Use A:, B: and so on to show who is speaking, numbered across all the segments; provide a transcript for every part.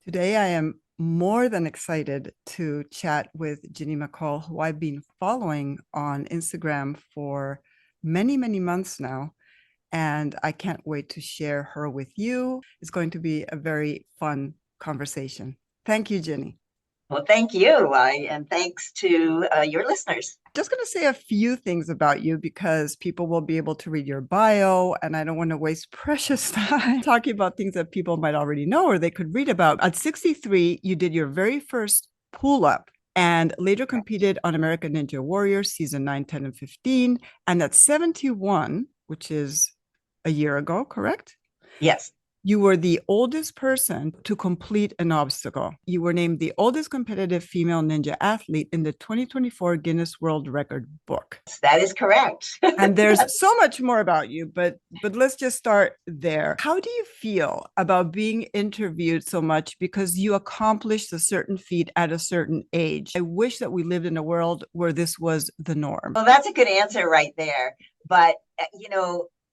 A: Today, I am more than excited to chat with Ginny MacColl, who I've been following on Instagram for many, many months now. And I can't wait to share her with you. It's going to be a very fun conversation. Thank you, Ginny.
B: Well, thank you. And thanks to your listeners.
A: Just going to say a few things about you because people will be able to read your bio, and I don't want to waste precious time talking about things that people might already know or they could read about. At 63, you did your very first pull up and later competed on American Ninja Warrior season 9, 10, and 15. And at 71, which is a year ago, correct?
B: Yes.
A: You were the oldest person to complete an obstacle. You were named the oldest competitive female ninja athlete in the 2024 Guinness World Record book.
B: That is correct.
A: And there's so much more about you, but let's just start there. How do you feel about being interviewed so much because you accomplished a certain feat at a certain age? I wish that we lived in a world where this was the norm.
B: Well, that's a good answer right there. But,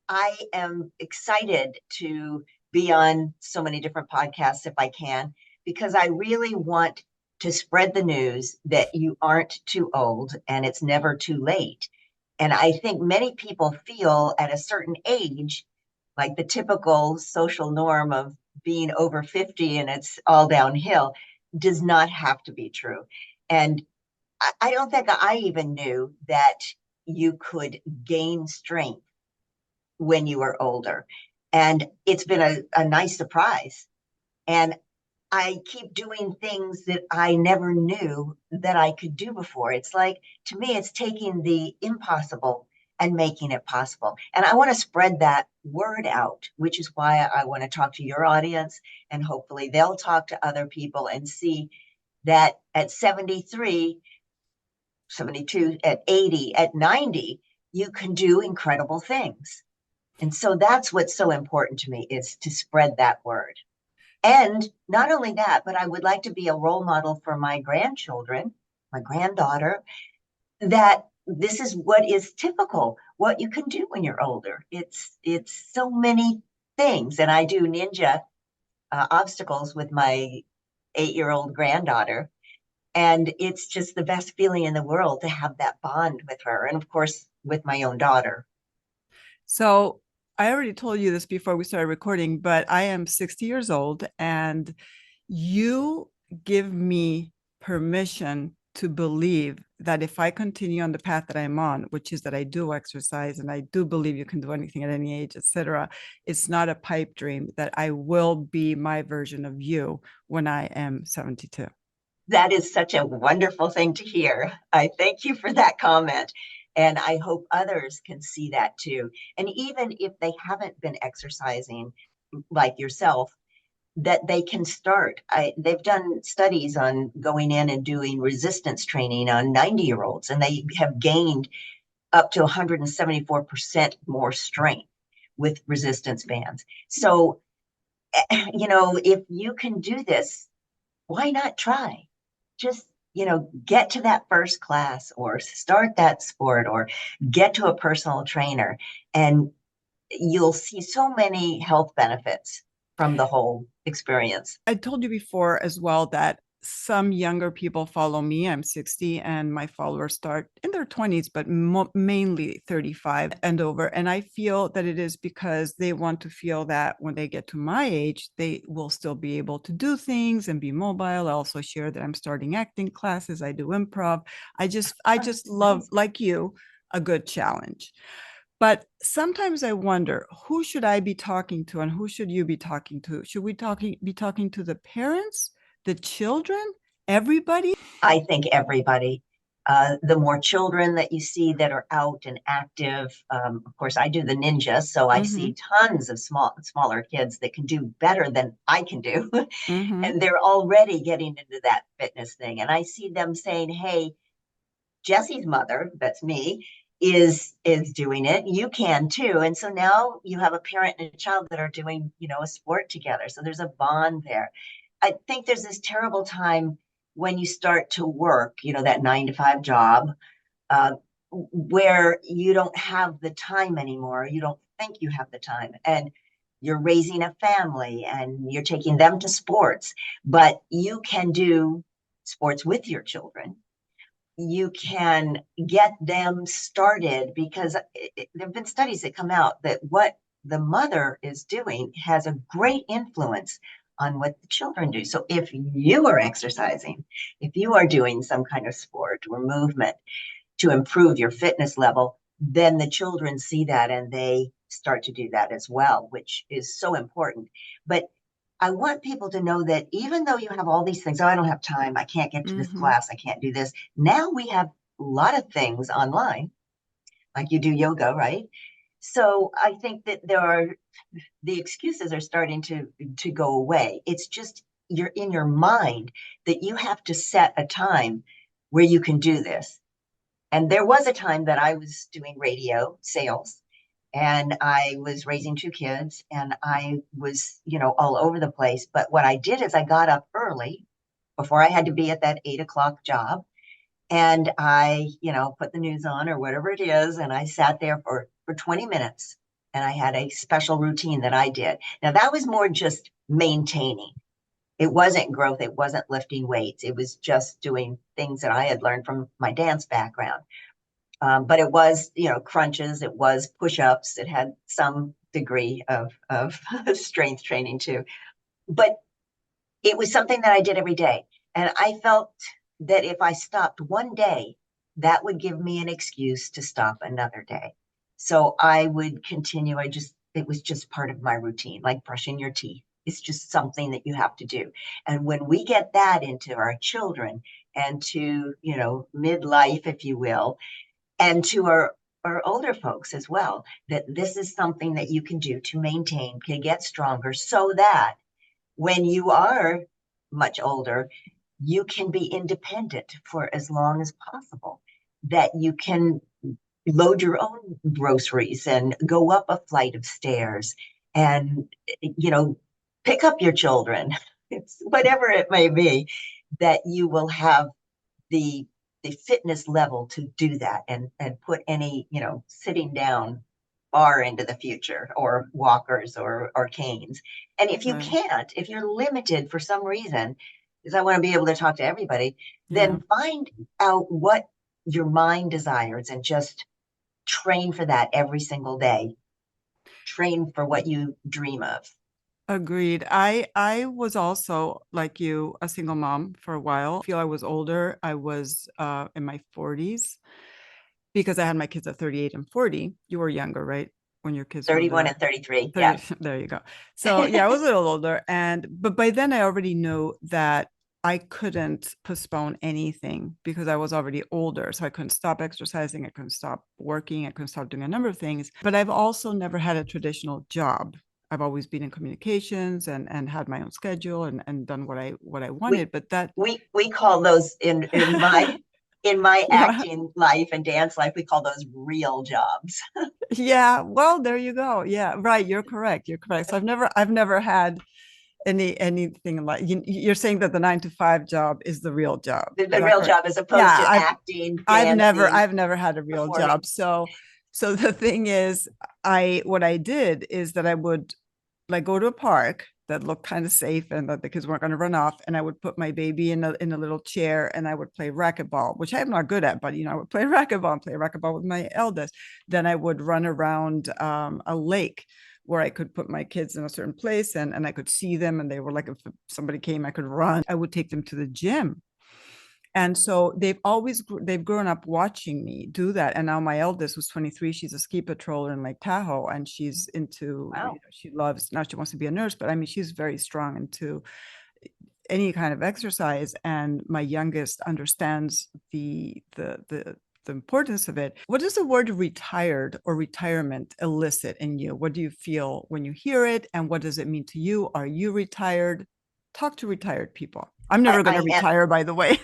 B: I am excited to be on so many different podcasts if I can, because I really want to spread the news that you aren't too old and it's never too late. And I think many people feel at a certain age, like the typical social norm of being over 50 and it's all downhill, does not have to be true. And I don't think I even knew that you could gain strength when you were older. And it's been a nice surprise. And I keep doing things that I never knew that I could do before. It's like, to me, it's taking the impossible and making it possible. And I want to spread that word out, which is why I want to talk to your audience, and hopefully they'll talk to other people and see that at 73, 72, at 80, at 90, you can do incredible things. And so that's what's so important to me, is to spread that word. And not only that, but I would like to be a role model for my grandchildren, my granddaughter, that this is what is typical, what you can do when you're older. It's so many things. And I do ninja obstacles with my 8-year-old granddaughter. And it's just the best feeling in the world to have that bond with her. And of course, with my own daughter.
A: So I already told you this before we started recording, but I am 60 years old, and you give me permission to believe that if I continue on the path that I'm on, which is that I do exercise and I do believe you can do anything at any age, etc., it's not a pipe dream, that I will be my version of you when I am 72.
B: That is such a wonderful thing to hear. I thank you for that comment. And I hope others can see that too. And even if they haven't been exercising like yourself, that they can start. They've done studies on going in and doing resistance training on 90-year-olds, and they have gained up to 174% more strength with resistance bands. So, if you can do this, why not try? Just, get to that first class or start that sport or get to a personal trainer, and you'll see so many health benefits from the whole experience.
A: I told you before as well that some younger people follow me. I'm 60 and my followers start in their 20s, but mainly 35 and over. And I feel that it is because they want to feel that when they get to my age, they will still be able to do things and be mobile. I also share that I'm starting acting classes. I do improv. I just love, like you, a good challenge. But sometimes I wonder, who should I be talking to and who should you be talking to? Should we be talking to the parents, the children, everybody?
B: I think everybody. The more children that you see that are out and active, of course, I do the ninja, so I
A: Mm-hmm.
B: see tons of smaller kids that can do better than I can do,
A: Mm-hmm.
B: and they're already getting into that fitness thing. And I see them saying, "Hey, Jessie's mother, that's me, is doing it. You can too." And so now you have a parent and a child that are doing, a sport together. So there's a bond there. I think there's this terrible time when you start to work, that 9 to 5 job, uh, where you don't have the time anymore. You don't think you have the time. And you're raising a family and you're taking them to sports, but you can do sports with your children. You can get them started because there have been studies that come out that what the mother is doing has a great influence on what the children do. So if you are exercising, if you are doing some kind of sport or movement to improve your fitness level, then the children see that and they start to do that as well, which is so important. But I want people to know that even though you have all these things, oh, I don't have time, I can't get to this class, I can't do this. Now we have a lot of things online, like you do yoga, right? So I think that the excuses are starting to go away. It's just you're in your mind that you have to set a time where you can do this. And there was a time that I was doing radio sales and I was raising two kids and I was, all over the place. But what I did is I got up early before I had to be at that 8 o'clock job. And I, put the news on or whatever it is. And I sat there for 20 minutes and I had a special routine that I did. Now that was more just maintaining. It wasn't growth. It wasn't lifting weights. It was just doing things that I had learned from my dance background. But it was, crunches, it was push-ups, it had some degree of strength training too. But it was something that I did every day. And I felt that if I stopped one day, that would give me an excuse to stop another day. So I would continue. It was just part of my routine, like brushing your teeth. It's just something that you have to do. And when we get that into our children and to, midlife, if you will, and to our older folks as well, that this is something that you can do to maintain, to get stronger, so that when you are much older, you can be independent for as long as possible, that you can load your own groceries and go up a flight of stairs and, pick up your children, it's whatever it may be, that you will have the fitness level to do that and put any, sitting down far into the future or walkers or canes. And if you can't, if you're limited for some reason, because I want to be able to talk to everybody, then find out what your mind desires and just train for that every single day. Train for what you dream of.
A: Agreed. I was also like you, a single mom for a while. I feel I was older. I was in my 40s because I had my kids at 38 and 40. You were younger, right? When your kids were
B: 31
A: little.
B: and 33.
A: 30,
B: Yeah.
A: there you go. So yeah, I was a little older. But by then I already knew that I couldn't postpone anything because I was already older. So I couldn't stop exercising. I couldn't stop working. I couldn't stop doing a number of things. But I've also never had a traditional job. I've always been in communications and had my own schedule and done what I wanted. But that
B: we call those in my
A: yeah.
B: acting life and dance life, we call those real jobs.
A: Yeah, well, there you go. Yeah, right. You're correct. You're correct. So I've never had anything like you're saying that the 9 to 5 job is the real job.
B: The real
A: Correct?
B: job as opposed
A: Yeah,
B: to acting, dancing,
A: I've never had a real
B: performing.
A: job. So the thing is, what I did is that I would like go to a park that looked kind of safe and that the kids weren't going to run off, and I would put my baby in a little chair and I would play racquetball, which I'm not good at, but I would play racquetball and play racquetball with my eldest. Then I would run around a lake where I could put my kids in a certain place and I could see them, and they were like, if somebody came, I could run. I would take them to the gym. And so they've grown up watching me do that. And now my eldest, who's 23, she's a ski patroller in Lake Tahoe, and she's into,
B: Wow.
A: she loves, now she wants to be a nurse, but I mean, she's very strong into any kind of exercise. And my youngest understands the importance of it. What does the word retired or retirement elicit in you? What do you feel when you hear it? And what does it mean to you? Are you retired? Talk to retired people. I'm never going to retire, by the way.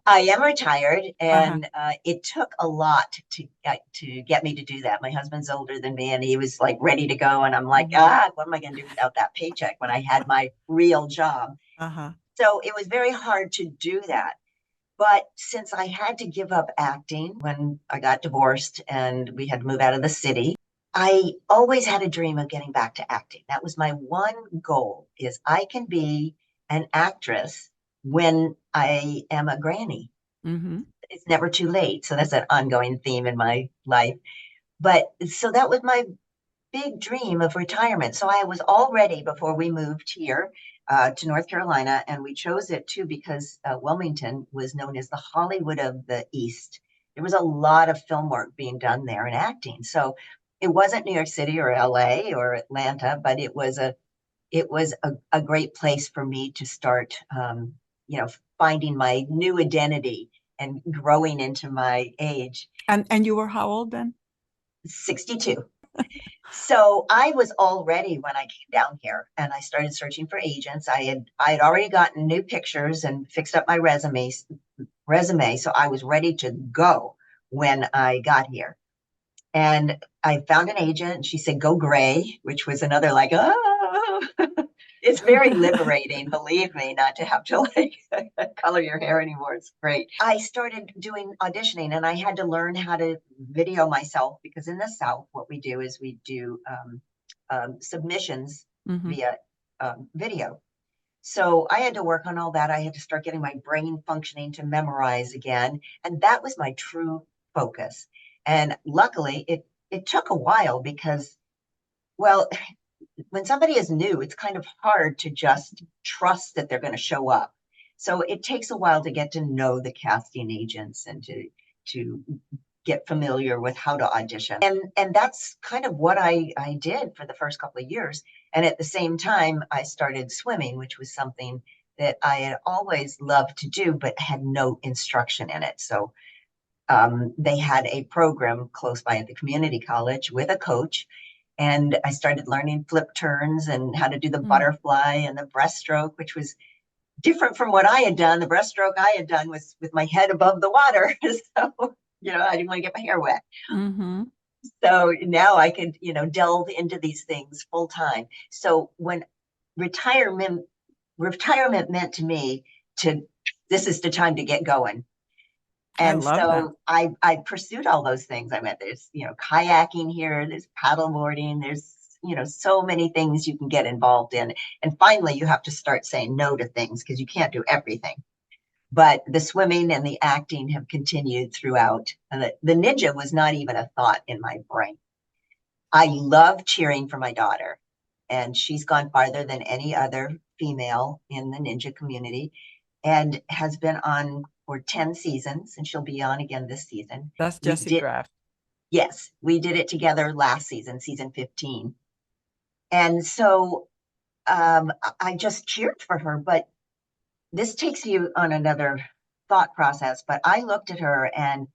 B: I am retired,
A: Uh-huh.
B: and it took a lot to get me to do that. My husband's older than me, and he was like ready to go, and I'm like, what am I going to do without that paycheck when I had my real job?
A: Uh-huh.
B: So it was very hard to do that. But since I had to give up acting when I got divorced and we had to move out of the city, I always had a dream of getting back to acting. That was my one goal, is I can be an actress when I am a granny.
A: Mm-hmm.
B: It's never too late. So that's an ongoing theme in my life. But so that was my big dream of retirement. So I was all ready before we moved here to North Carolina. And we chose it too because Wilmington was known as the Hollywood of the East. There was a lot of film work being done there and acting. So it wasn't New York City or LA or Atlanta, but it was a great place for me to start, finding my new identity and growing into my age.
A: And you were how old then?
B: 62. So I was all ready when I came down here and I started searching for agents. I had already gotten new pictures and fixed up my resume, so I was ready to go when I got here. And I found an agent and she said, go gray, which was another like, oh, it's very liberating, believe me, not to have to like color your hair anymore. It's great. I started doing auditioning and I had to learn how to video myself because in the South, what we do is we do submissions
A: Mm-hmm.
B: via video. So I had to work on all that. I had to start getting my brain functioning to memorize again. And that was my true focus. And luckily, it took a while because, well, when somebody is new, it's kind of hard to just trust that they're going to show up. So it takes a while to get to know the casting agents and to get familiar with how to audition. And that's kind of what I did for the first couple of years. And at the same time, I started swimming, which was something that I had always loved to do, but had no instruction in it. So they had a program close by at the community college with a coach. And I started learning flip turns and how to do the
A: Mm.
B: butterfly and the breaststroke, which was different from what I had done. The breaststroke I had done was with my head above the water. So, I didn't want to get my hair wet.
A: Mm-hmm.
B: So now I could, delve into these things full time. So when retirement retirement meant to me to this is the time to get going.
A: I
B: And
A: love that.
B: so I pursued all those things. I went, there's, kayaking here, there's paddleboarding, there's, so many things you can get involved in. And finally, you have to start saying no to things because you can't do everything. But the swimming and the acting have continued throughout. And the ninja was not even a thought in my brain. I love cheering for my daughter, and she's gone farther than any other female in the ninja community and has been on for 10 seasons, and she'll be on again this season.
A: That's
B: We
A: Jessie
B: did,
A: Graff.
B: yes, we did it together last season, season 15. And so I just cheered for her, but this takes you on another thought process. But I looked at her and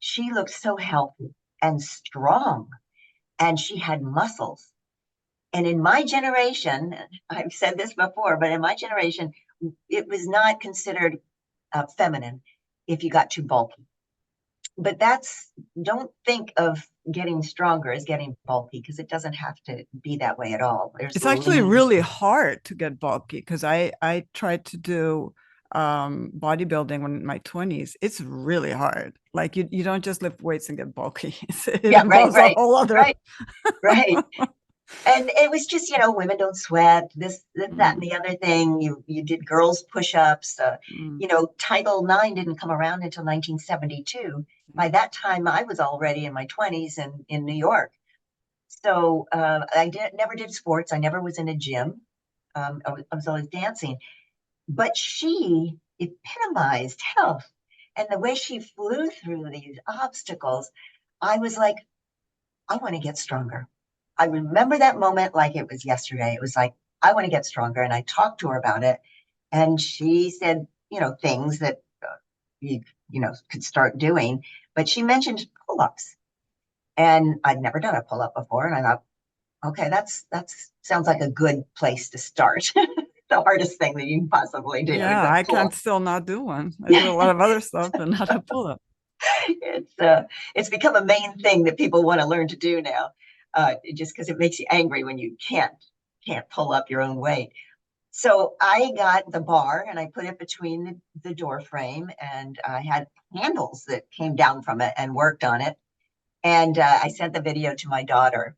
B: she looked so healthy and strong, and she had muscles. And in my generation, I've said this before, but in my generation, it was not considered feminine if you got too bulky. But don't think of getting stronger as getting bulky because it doesn't have to be that way at all. There's
A: It's actually
B: lean.
A: really hard to get bulky because I tried to do bodybuilding when in my 20s. It's really hard. Like you don't just lift weights and get bulky. It
B: Yeah, right,
A: involves a
B: right,
A: whole other.
B: right, right. And it was just, women don't sweat, this, that, and
A: Mm,
B: the other thing. You did girls push-ups.
A: mm,
B: Title IX didn't come around until 1972. By
A: mm.
B: that time, I was already in my 20s and in New York. So never did sports. I never was in a gym. I was always dancing. But she epitomized health. And the way she flew through these obstacles, I was like, I want to get stronger. I remember that moment like it was yesterday. It was like, I want to get stronger. And I talked to her about it. And she said, things that you, could start doing. But she mentioned pull ups. And I'd never done a pull up before. And I thought, okay, that's sounds like a good place to start. The hardest thing that you can possibly do is
A: Yeah,
B: a
A: I can
B: pull.
A: still not do one. I do a lot of other stuff, but not a pull-up.
B: It's become a main thing that people want to learn to do now, just because it makes you angry when you can't pull up your own weight. So I got the bar and I put it between the door frame, and I had handles that came down from it and worked on it. And I sent the video to my daughter,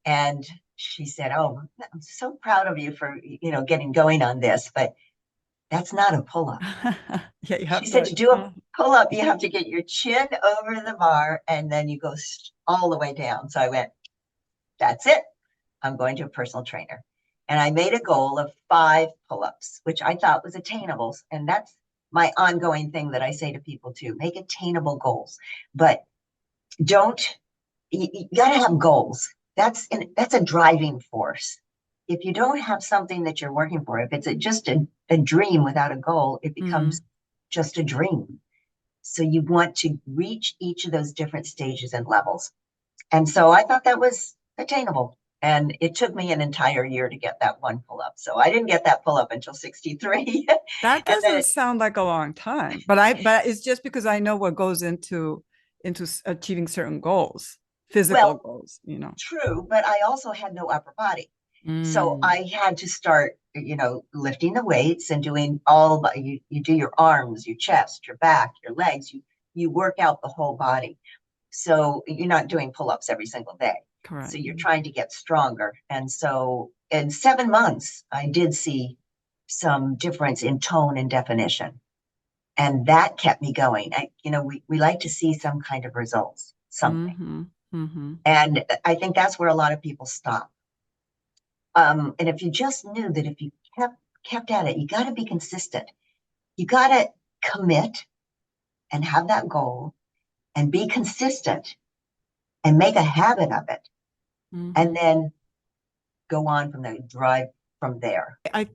B: and she said, "Oh, I'm so proud of you for, getting going on this, but that's not a pull-up."
A: Yeah, you
B: She
A: have
B: said
A: to.
B: to do a pull-up, you have to get your chin over the bar and then you go all the way down. So I went, that's it. I'm going to a personal trainer. And I made a goal of 5 pull-ups, which I thought was attainable. And that's my ongoing thing that I say to people too: make attainable goals, but don't, you got to have goals. That's a driving force. If you don't have something that you're working for, if it's just a dream without a goal, it becomes just a dream. So you want to reach each of those different stages and levels. And so I thought that was attainable. And it took me an entire year to get that one pull up. So I didn't get that pull up until 63.
A: That
B: And then
A: doesn't sound like a long time, but it's just because I know what goes into achieving certain goals, physical
B: well,
A: goals.
B: true, but I also had no upper body. So
A: Mm,
B: I had to start, lifting the weights and doing all, you do your arms, your chest, your back, your legs, you work out the whole body. So you're not doing pull-ups every single day. So
A: correct.
B: you're trying to get stronger. And so in 7 months, I did see some difference in tone and definition. And that kept me going. We like to see some kind of results, something.
A: Mm-hmm. Mm-hmm.
B: And I think that's where a lot of people stop. And if you just knew that if you kept at it, you got to be consistent. You got to commit and have that goal and be consistent and make a habit of it,
A: Mm-hmm.
B: and then go on from there, drive from there.
A: I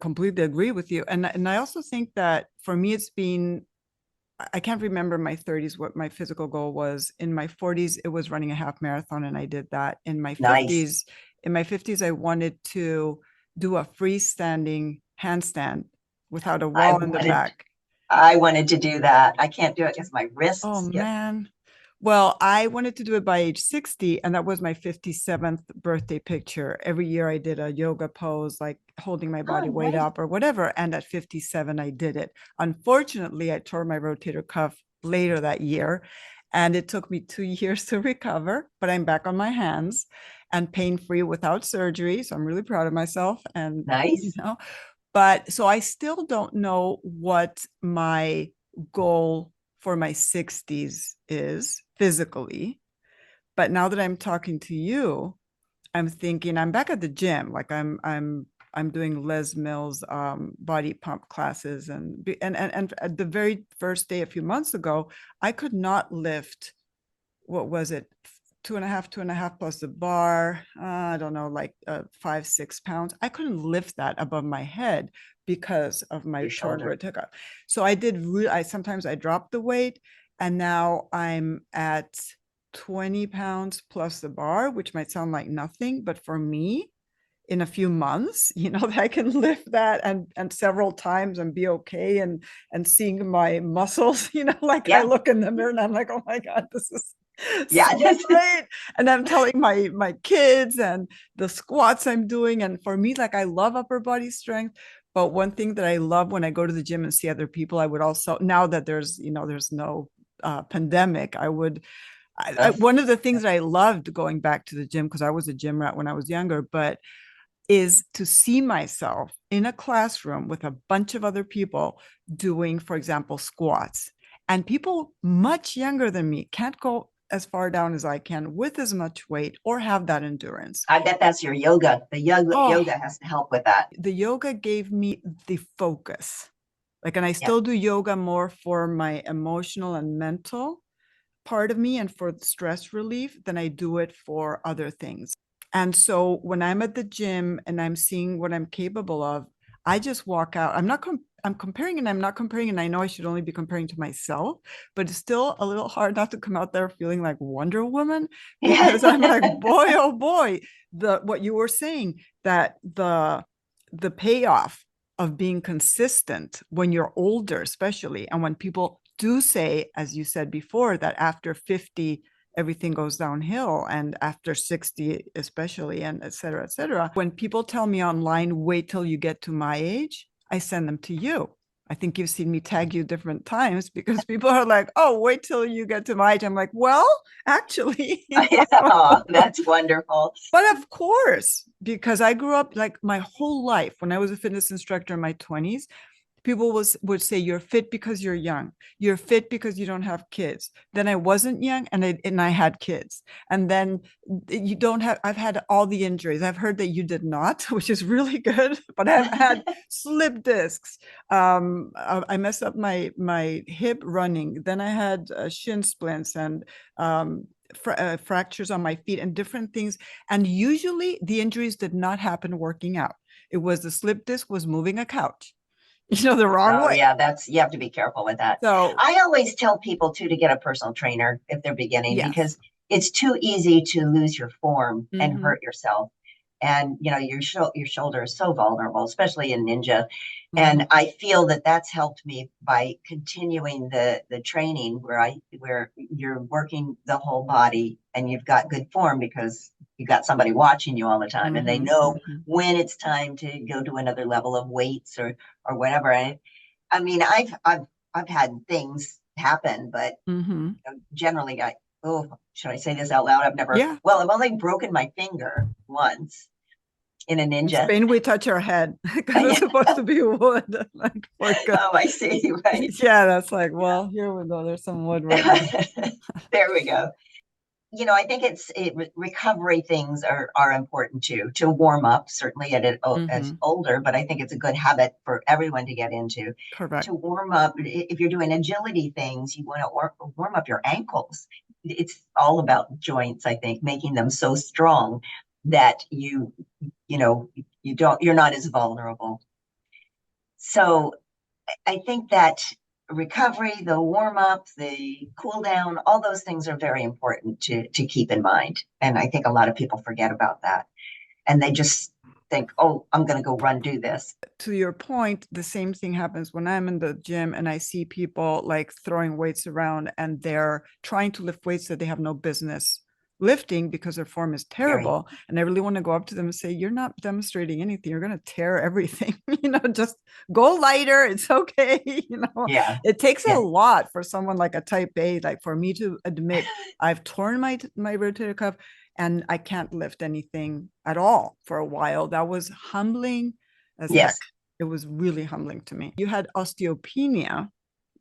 A: completely agree with you, and I also think that for me it's been, I can't remember my 30s what my physical goal was. In my 40s, it was running a half marathon, and I did that.
B: Nice.
A: In my 50s, I wanted to do a freestanding handstand without a
B: I
A: wall in the
B: wanted
A: back.
B: I wanted to do that. I can't do it because my
A: Oh
B: wrists get.
A: man. Well, I wanted to do it by age 60, and that was my 57th birthday picture. Every year I did a yoga pose, like holding my
B: Oh,
A: body weight
B: nice.
A: up or whatever. And at 57, I did it. Unfortunately, I tore my rotator cuff later that year, and it took me 2 years to recover, but I'm back on my hands and pain-free without surgery. So I'm really proud of myself. And,
B: Nice.
A: but so I still don't know what my goal for my 60s is physically. But now that I'm talking to you, I'm thinking I'm back at the gym. Like I'm doing Les Mills body pump classes, and at the very first day a few months ago, I could not lift, what was it, 2.5 plus the bar, I don't know, like 5 6 pounds. I couldn't lift that above my head because of my
B: Your
A: torn
B: shoulder.
A: rotator. So I sometimes I dropped the weight, and now I'm at 20 pounds plus the bar, which might sound like nothing, but for me, in a few months, that I can lift that and several times and be okay, and seeing my muscles, like I
B: Yeah.
A: look in the mirror and I'm like, oh my God, this is
B: Yeah.
A: so great. And I'm telling my kids and the squats I'm doing. And for me, like, I love upper body strength. But one thing that I love when I go to the gym and see other people, I would also, now that there's no pandemic, one of the things that I loved going back to the gym, because I was a gym rat when I was younger, but is to see myself in a classroom with a bunch of other people doing, for example, squats. And people much younger than me can't go as far down as I can with as much weight or have that endurance.
B: I bet that's your yoga. The yoga
A: Oh,
B: has to help with that.
A: the yoga gave me the focus. Like, and I
B: Yeah.
A: still do yoga more for my emotional and mental part of me and for stress relief than I do it for other things. And so when I'm at the gym and I'm seeing what I'm capable of, I just walk out. I'm comparing, and I'm not comparing, and I know I should only be comparing to myself, but it's still a little hard not to come out there feeling like Wonder Woman, because I'm like,
B: Yeah.
A: boy, oh boy, what you were saying, that the payoff of being consistent when you're older, especially, and when people do say, as you said before, that after 50 everything goes downhill, and after 60 especially, and et cetera, et cetera. When people tell me online, wait till you get to my age, I send them to you, I think you've seen me tag you different times because people are like, oh, wait till you get to my age. I'm like, well, actually,
B: Oh, that's wonderful.
A: but of course, because I grew up like my whole life when I was a fitness instructor in my 20s, people would say you're fit because you're young, you're fit because you don't have kids. Then I wasn't young and I had kids, and then you don't have. I've had all the injuries. I've heard that you did not, which is really good, but I've had slip discs. I messed up my hip running. Then I had shin splints and fractures on my feet and different things, and usually the injuries did not happen working out. It was the slip disc was moving a couch, the wrong
B: Oh
A: way.
B: yeah, you have to be careful with that.
A: So
B: I always tell people too to get a personal trainer if they're beginning,
A: yes.
B: because it's too easy to lose your form and
A: Mm-hmm.
B: hurt yourself. And your shoulder is so vulnerable, especially in ninja.
A: Mm-hmm.
B: And I feel that that's helped me by continuing the training where you're working the whole body and you've got good form because you've got somebody watching you all the time and they
A: Mm-hmm.
B: know
A: Mm-hmm.
B: when it's time to go to another level of weights or whatever. I mean, I've had things happen, but
A: Mm-hmm.
B: generally, should I say this out loud?
A: Yeah.
B: I've only broken my finger once in a
A: In
B: ninja.
A: Spain, we touch our head because it's supposed to be wood. Like for good.
B: Oh, I see. Right.
A: Yeah, that's like, well, here we go. There's some wood right there.
B: Yeah. There we go. I think recovery things are important too, to warm up, certainly as
A: Mm-hmm.
B: older, but I think it's a good habit for everyone to get into,
A: Correct.
B: to warm up. If you're doing agility things, you want to warm up your ankles. It's all about joints, I think, making them so strong that you're not as vulnerable. So I think that recovery, the warm up, the cool down, all those things are very important to keep in mind. And I think a lot of people forget about that. And they just think, oh, I'm going to go do this.
A: To your point, the same thing happens when I'm in the gym and I see people like throwing weights around and they're trying to lift weights that they have no business lifting because their form is
B: Very,
A: terrible. And I really want to go up to them and say, you're not demonstrating anything. You're going to tear everything. Just go lighter. It's okay.
B: yeah,
A: It takes a
B: yeah.
A: lot for someone like a type A, like for me to admit I've torn my rotator cuff and I can't lift anything at all for a while. That was humbling as heck.
B: Yes.
A: It was really humbling to me. You had osteopenia,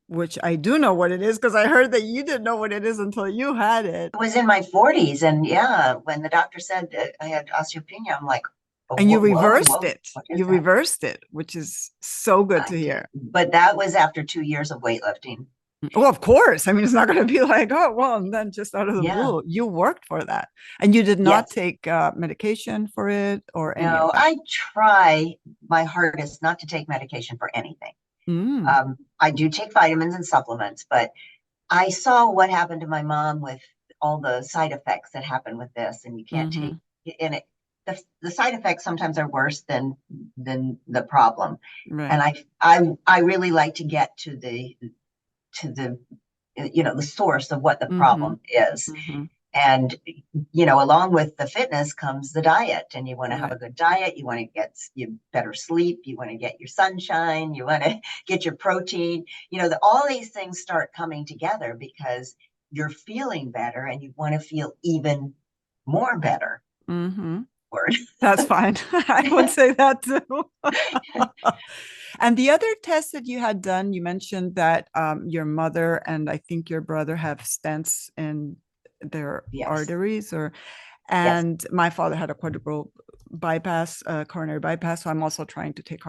A: which I do know what it is because I heard that you didn't know what it is until you had it.
B: I was in my 40s. And yeah, when the doctor said that I had osteopenia, I'm like, oh,
A: And you
B: whoa,
A: reversed
B: whoa,
A: it.
B: what is
A: You
B: that?
A: reversed it, which is so good
B: I
A: to
B: did.
A: hear.
B: But that was after 2 years of weightlifting.
A: Well, of course. I mean, it's not going to be like, oh, well, and then just out of the
B: Yeah.
A: blue, you worked for that. And you did not
B: Yes.
A: take medication for it or any of
B: No,
A: that.
B: I try my hardest not to take medication for anything.
A: Mm,
B: I do take vitamins and supplements, but I saw what happened to my mom with all the side effects that happen with this, and you can't take
A: mm-hmm,
B: and the side effects sometimes are worse than the problem. And
A: right.
B: I really like to get to the the source of what the
A: Mm-hmm,
B: problem is.
A: mm-hmm,
B: And along with the fitness comes the diet, and you want to have a
A: right.
B: good diet. You want to get you better sleep. You want to get your sunshine. You want to get your protein. All these things start coming together because you're feeling better, and you want to feel even more better.
A: Mm-hmm.
B: Word.
A: That's fine. I would say that too. And the other test that you had done, you mentioned that your mother and I think your brother have stents in their
B: Yes.
A: arteries,
B: Yes.
A: and my father had a quadruple bypass, coronary bypass. So I'm also trying to take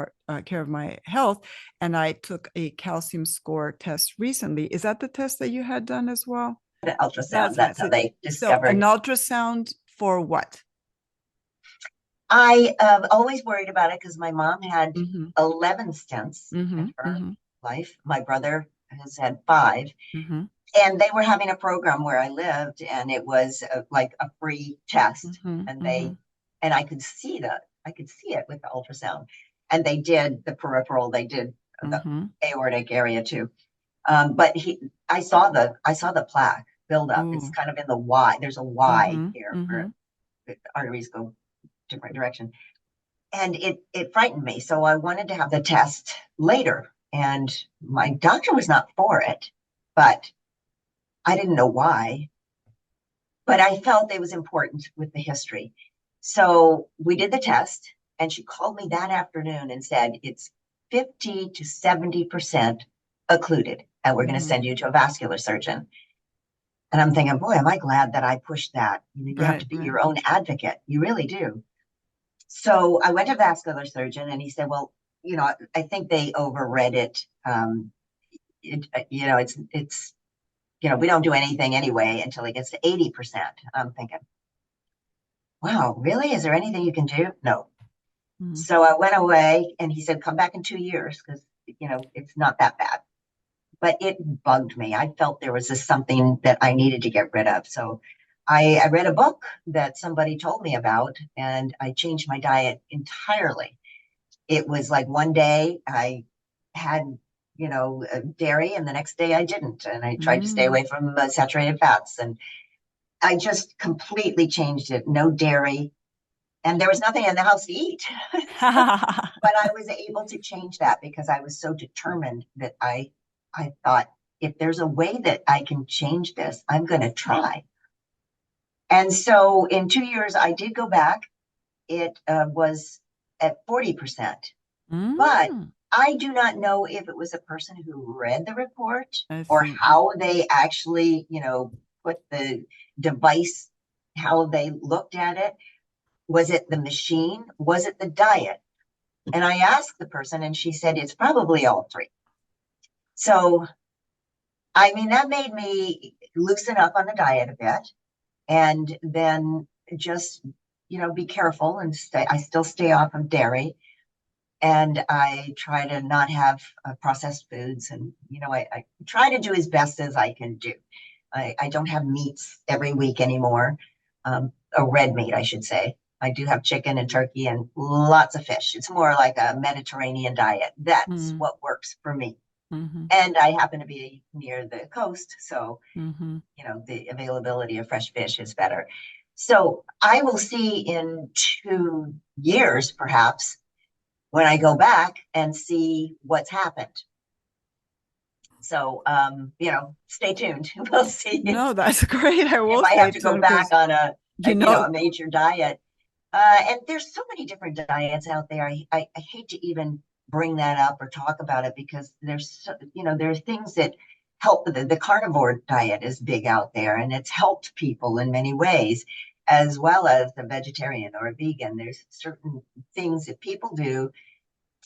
A: care of my health. And I took a calcium score test recently. Is that the test that you had done as well?
B: The ultrasound.
A: That's fine.
B: That's how
A: So,
B: they
A: so an
B: discovered.
A: ultrasound for what?
B: I always worried about it because my mom had
A: Mm-hmm,
B: 11 stents
A: mm-hmm,
B: in her
A: mm-hmm,
B: life. My brother has had five.
A: mm-hmm,
B: And they were having a program where I lived, and it was like a free test.
A: mm-hmm,
B: And
A: mm-hmm,
B: I could see it with the ultrasound. And they did the peripheral, they did the
A: mm-hmm.
B: aortic area too. But I saw the plaque build up. It's
A: Ooh.
B: kind of in the Y. There's a Y
A: Mm-hmm,
B: here
A: mm-hmm,
B: where the arteries go different direction. And it frightened me. So I wanted to have the test later. And my doctor was not for it, but I didn't know why. But I felt it was important with the history. So we did the test, and she called me that afternoon and said, it's 50 to 70% occluded, and we're going to
A: Mhm.
B: send you to a vascular surgeon. And I'm thinking, boy, am I glad that I pushed that. You have
A: Right,
B: to be
A: right.
B: your own advocate. You really do. So I went to a vascular surgeon, and he said, well, I think they overread it. We don't do anything anyway until it gets to 80%. I'm thinking, wow, really? Is there anything you can do? No.
A: Mhm.
B: So I went away, and he said, come back in 2 years because, it's not that bad. But it bugged me. I felt there was something that I needed to get rid of. So I read a book that somebody told me about, and I changed my diet entirely. It was like one day I had, dairy, and the next day I didn't. And I tried to stay
A: Mm.
B: away from saturated fats. And I just completely changed it. No dairy. And there was nothing in the house to eat. But I was able to change that because I was so determined that I thought, if there's a way that I can change this, I'm going to try. And so in 2 years, I did go back. It was at 40%, but
A: Mm.
B: I do not know if it was a person who read the report
A: I
B: or
A: see.
B: how they actually, put the device, how they looked at it. Was it the machine? Was it the diet? And I asked the person, and she said, it's probably all three. So, I mean, that made me loosen up on the diet a bit, and then just, be careful and stay. I still stay off of dairy, and I try to not have processed foods. And, I try to do as best as I can do. I don't have meats every week anymore, or red meat, I should say. I do have chicken and turkey and lots of fish. It's more like a Mediterranean diet. That's
A: Mm.
B: what works for me.
A: Mhm.
B: And I happen to be near the coast, so
A: Mhm.
B: the availability of fresh fish is better. So I will see in 2 years, perhaps, when I go back and see what's happened. So, stay tuned. We'll see
A: No, that's great. I
B: if
A: will
B: I have
A: stay
B: to go
A: tuned
B: back
A: because
B: on
A: you know,
B: a major diet. And there's so many different diets out there. I hate to even bring that up or talk about it because there are things that help. The carnivore diet is big out there, and it's helped people in many ways, as well as the vegetarian or vegan. There's certain things that people do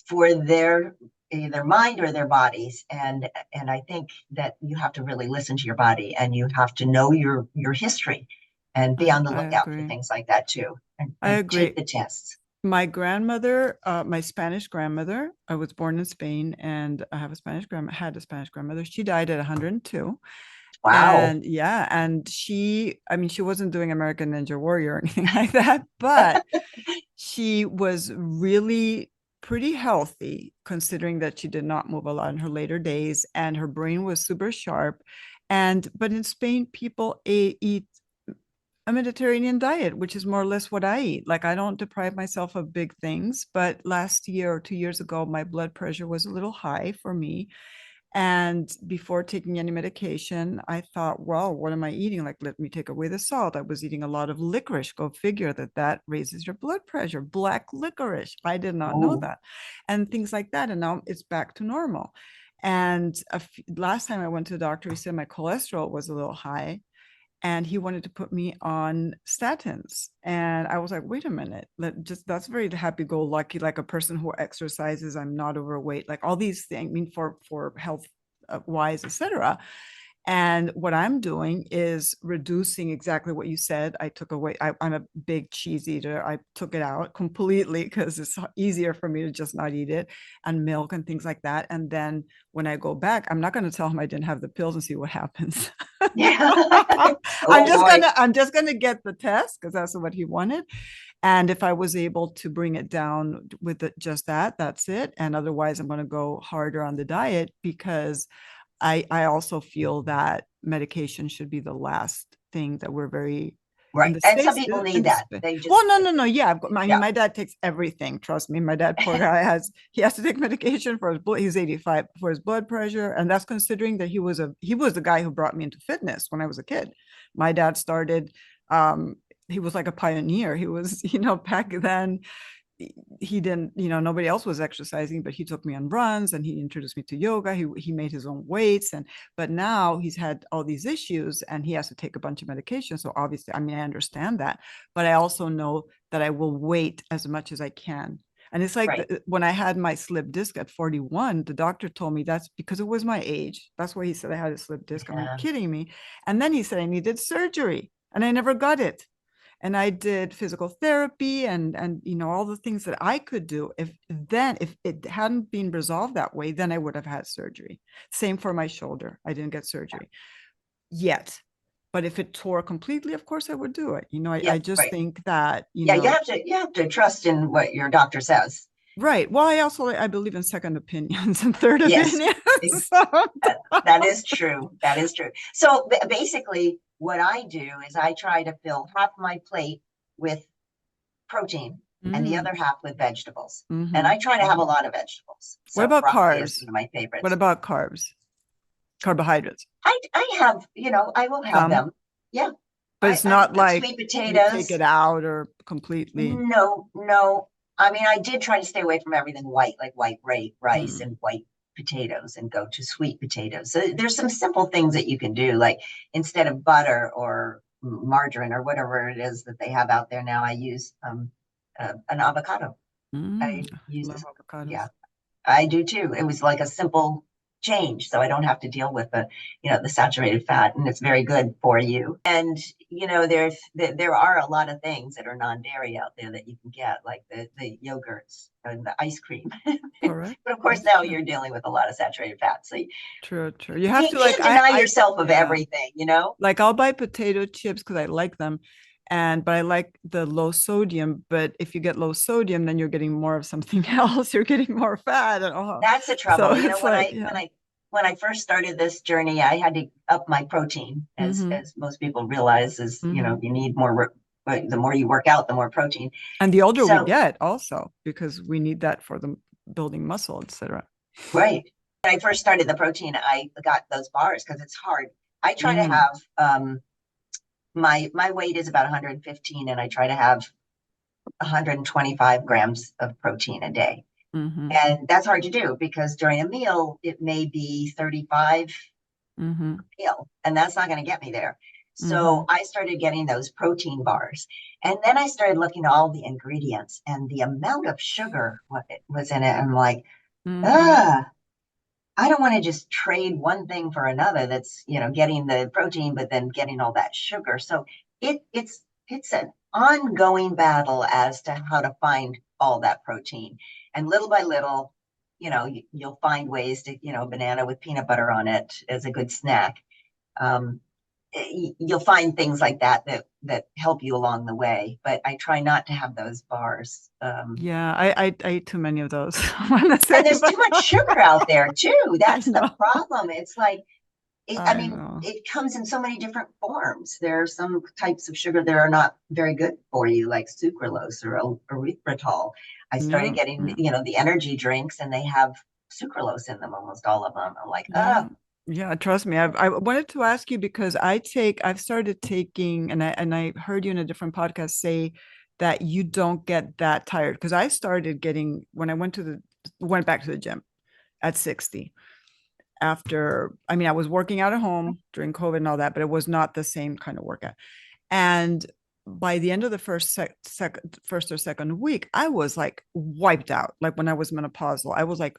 B: for their either mind or their bodies, and I think that you have to really listen to your body, and you have to know your history and be on the
A: I
B: lookout for
A: agree.
B: things like that too,
A: I
B: and take
A: agree.
B: the tests.
A: My grandmother, my Spanish grandmother, I was born in Spain and I have a Spanish grandma, had a Spanish grandmother. She died at 102.
B: Wow.
A: And yeah, and I mean, she wasn't doing American Ninja Warrior or anything like that, but she was really pretty healthy considering that she did not move a lot in her later days and her brain was super sharp. But in Spain, people eat a Mediterranean diet, which is more or less what I eat. Like I don't deprive myself of big things, but last year or 2 years ago, my blood pressure was a little high for me. And before taking any medication, I thought, well, what am I eating? Like, let me take away the salt. I was eating a lot of licorice. Go figure that raises your blood pressure. Black licorice. I did not know
B: Oh,
A: that. And things like that. And now it's back to normal. And last time I went to the doctor, he said my cholesterol was a little high and he wanted to put me on statins. And I was like, wait a minute, that's very happy-go-lucky, like a person who exercises, I'm not overweight, like all these things, I mean, for health wise, etc. And what I'm doing is reducing exactly what you said. I took away, I'm a big cheese eater. I took it out completely because it's easier for me to just not eat it, and milk and things like that. And then when I go back, I'm not going to tell him I didn't have the pills and see what happens.
B: yeah. Oh boy.
A: I'm just gonna get the test because that's what he wanted. And if I was able to bring it down with just that, that's it. And otherwise, I'm gonna go harder on the diet because I also feel that medication should be the last thing that we're very In
B: Right.
A: the
B: And some
A: States,
B: people
A: in
B: need
A: the
B: that.
A: States.
B: They
A: Well,
B: just,
A: no. Yeah, I mean,
B: yeah.
A: my dad takes everything. Trust me, my dad, poor guy, he has to take medication for his blood. He's 85 for his blood pressure, and that's considering that he was the guy who brought me into fitness when I was a kid. My dad started. He was like a pioneer. He was, back then he didn't, nobody else was exercising, but he took me on runs and he introduced me to yoga. He made his own weights, but now he's had all these issues and he has to take a bunch of medication. So obviously, I mean, I understand that, but I also know that I will wait as much as I can. And it's like
B: Right.
A: when I had my slip disc at 41, the doctor told me that's because it was my age. That's why he said I had a slip disc. I'm like,
B: Yeah.
A: kidding me. And then he said I needed surgery and I never got it, and I did physical therapy and all the things that I could do. If it hadn't been resolved that way, then I would have had surgery. Same for my shoulder. I didn't get surgery yet. But if it tore completely, of course I would do it.
B: Yeah.
A: I just
B: Right.
A: think that,
B: Yeah. You have to trust in what your doctor says.
A: right. Well, I believe in second opinions and third
B: Yes.
A: opinions.
B: Ex- that is true. That is true. So basically, what I do is I try to fill half my plate with protein and the
A: Mm,
B: other half with vegetables. And
A: mm-hmm.
B: I try to have a lot of vegetables.
A: What
B: So
A: about
B: broccoli is
A: carbs?
B: one of my
A: What
B: favorites.
A: about carbs? Carbohydrates?
B: I have, I will have
A: Some,
B: them. Yeah.
A: but
B: I,
A: it's
B: I
A: not like
B: sweet
A: you take
B: potatoes.
A: it out or completely.
B: No, no. I mean, I did try to stay away from everything white, like white rice
A: Mm.
B: and white potatoes, and go to sweet potatoes. So there's some simple things that you can do, like instead of butter or margarine or whatever it is that they have out there now, I use an avocado.
A: Mm,
B: I use
A: love
B: this,
A: avocados.
B: yeah, I do too. It was like a simple change, so I don't have to deal with the saturated fat, and it's very good for you. And there are a lot of things that are non-dairy out there that you can get, like the yogurts and the ice cream.
A: Correct.
B: But of course,
A: That's
B: now
A: true.
B: you're dealing with a lot of saturated fat, so
A: True, true. You have to
B: you
A: like
B: can't deny
A: I
B: yourself of
A: yeah.
B: everything.
A: Like I'll buy potato chips because I like them. But I like the low sodium. But if you get low sodium, then you're getting more of something else. You're getting more fat. And
B: That's the
A: so
B: trouble.
A: it's
B: When
A: like,
B: I
A: yeah.
B: when I first started this journey, I had to up my protein,
A: Mm-hmm.
B: as most people realize, is
A: Mm-hmm.
B: you need more. The more you work out, the more protein.
A: And the older we
B: So,
A: get also, because we need that for the building muscle, etc.
B: right. When I first started the protein, I got those bars because it's hard. I try to
A: Mm,
B: have my weight is about 115, and I try to have 125 grams of protein a day.
A: mm-hmm.
B: And that's hard to do because during a meal, it may be 35
A: Mm-hmm.
B: meal, and that's not going to get me there.
A: Mm-hmm.
B: So I started getting those protein bars. And then I started looking at all the ingredients and the amount of sugar what it was in it. I'm like,
A: Mm-hmm.
B: ah, I don't want to just trade one thing for another that's, getting the protein, but then getting all that sugar. So it's an ongoing battle as to how to find all that protein. And little by little, you'll find ways to, banana with peanut butter on it as a good snack. Um, you'll find things like that help you along the way. But I try not to have those bars.
A: Yeah, I ate too many of those. I want to say,
B: And there's
A: but
B: too much sugar out there too.
A: I
B: That's the
A: know.
B: problem. It's like, I
A: I
B: mean,
A: know.
B: it comes in so many different forms. There are some types of sugar that are not very good for you, like sucralose or erythritol. I started
A: Yeah,
B: getting,
A: yeah,
B: the energy drinks, and they have sucralose in them, almost all of them. I'm like,
A: yeah. Yeah, trust me. I wanted to ask you because I've started taking, and I heard you in a different podcast say that you don't get that tired. Because I started getting when I went back to the gym at 60 after, I mean, I was working out at home during COVID and all that, but it was not the same kind of workout. And by the end of the first or second week, I was like wiped out. Like when I was menopausal, I was like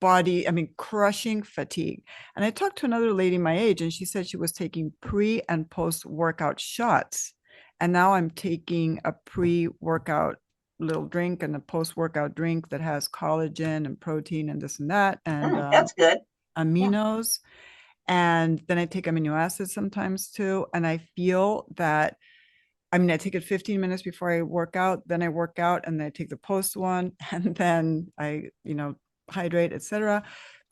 A: I mean, crushing fatigue. And I talked to another lady my age, and she said she was taking pre and post workout shots. And now I'm taking a pre workout little drink and a post workout drink that has collagen and protein and this and that, and
B: that's good. Yeah.
A: aminos. And then I take amino acids sometimes too. And I feel that, I mean, I take it 15 minutes before I work out, then I work out, and then I take the post one, and then I hydrate, etc.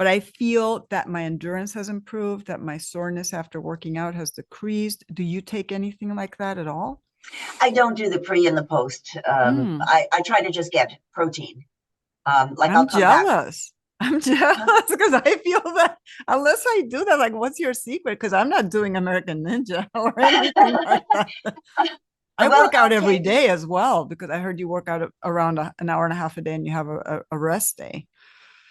A: but I feel that my endurance has improved, that my soreness after working out has decreased. Do you take anything like that at all?
B: I don't do the pre and the post.
A: Hmm.
B: I try to just get protein. Like
A: I'm
B: I'll come back.
A: jealous. I'm jealous because I feel that unless I do that, like, what's your secret? Because I'm not doing American Ninja or anything like that. I
B: Well,
A: work out
B: I'll
A: every
B: take,
A: day as well because I heard you work out around an hour and a half a day and you have a rest day.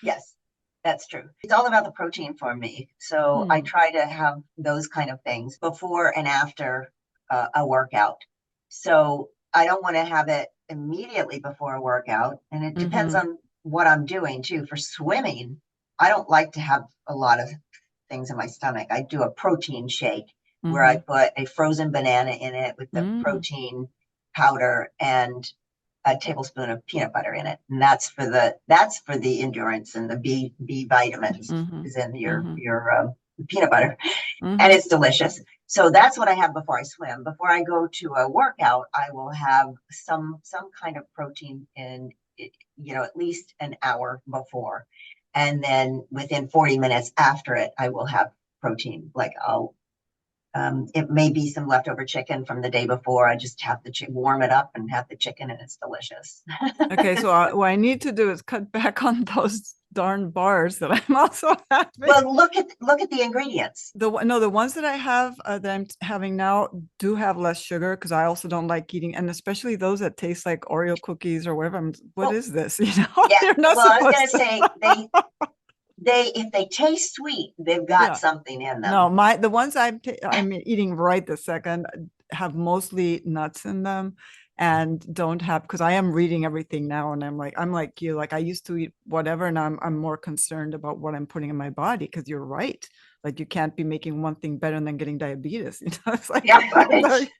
B: yes, that's true. It's all about the protein for me. So I
A: Hmm.
B: try to have those kind of things before and after a workout. So I don't want to have it immediately before a workout. And it depends
A: Mm-hmm.
B: on what I'm doing too. For swimming, I don't like to have a lot of things in my stomach. I do a protein shake where I
A: Mm-hmm.
B: put a frozen banana in it with the
A: Mm.
B: protein powder and a tablespoon of peanut butter in it, and that's for the endurance, and the B vitamins
A: Mm-hmm.
B: is in
A: Mm-hmm.
B: your peanut butter, and
A: Mm-hmm.
B: it's delicious. So that's what I have before I swim. Before I go to a workout, I will have some kind of protein in it, at least an hour before, and then within 40 minutes after it, I will have protein. Like it may be some leftover chicken from the day before. I just have the warm it up and have the chicken, and it's delicious.
A: Okay, so what I need to do is cut back on those darn bars that I'm also having.
B: Well, look at the ingredients.
A: No, the ones that I have that I'm having now do have less sugar because I also don't like eating, and especially those that taste like Oreo cookies or whatever. What
B: Well,
A: is this?
B: yeah.
A: They're not
B: Well, I was
A: supposed
B: gonna
A: to.
B: say they if they taste sweet, they've got
A: Yeah.
B: something in
A: No,
B: them.
A: the ones I'm eating right this second have mostly nuts in them and don't have because I am reading everything now and I'm like you, like I used to eat whatever and I'm more concerned about what I'm putting in my body because you're right. Like you can't be making one thing better than getting diabetes. It's like
B: Yeah, right.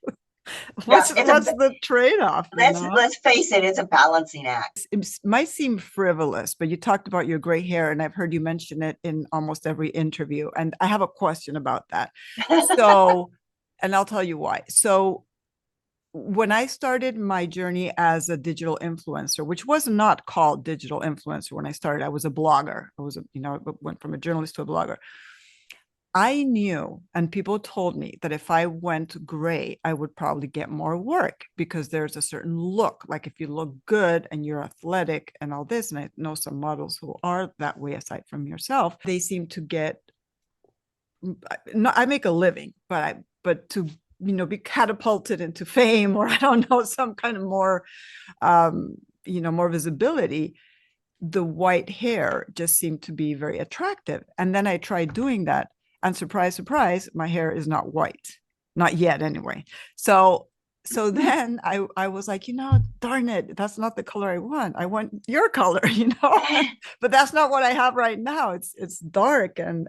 B: Yeah,
A: what's the trade-off,
B: let's face it, it's a balancing act.
A: It might seem frivolous, but you talked about your gray hair, and I've heard you mention it in almost every interview. And I have a question about that. So, and I'll tell you why. So, when I started my journey as a digital influencer, which was not called digital influencer when I started, I was a blogger. I went from a journalist to a blogger. I knew, and people told me that if I went gray, I would probably get more work because there's a certain look. Like if you look good and you're athletic and all this, and I know some models who are that way aside from yourself, they seem to get, no, I make a living, but to, be catapulted into fame or I don't know, some kind of more, more visibility, the white hair just seemed to be very attractive. And then I tried doing that. And surprise, surprise, my hair is not white. Not yet, anyway. So then I was like, darn it, that's not the color I want. I want your color, but that's not what I have right now. It's dark and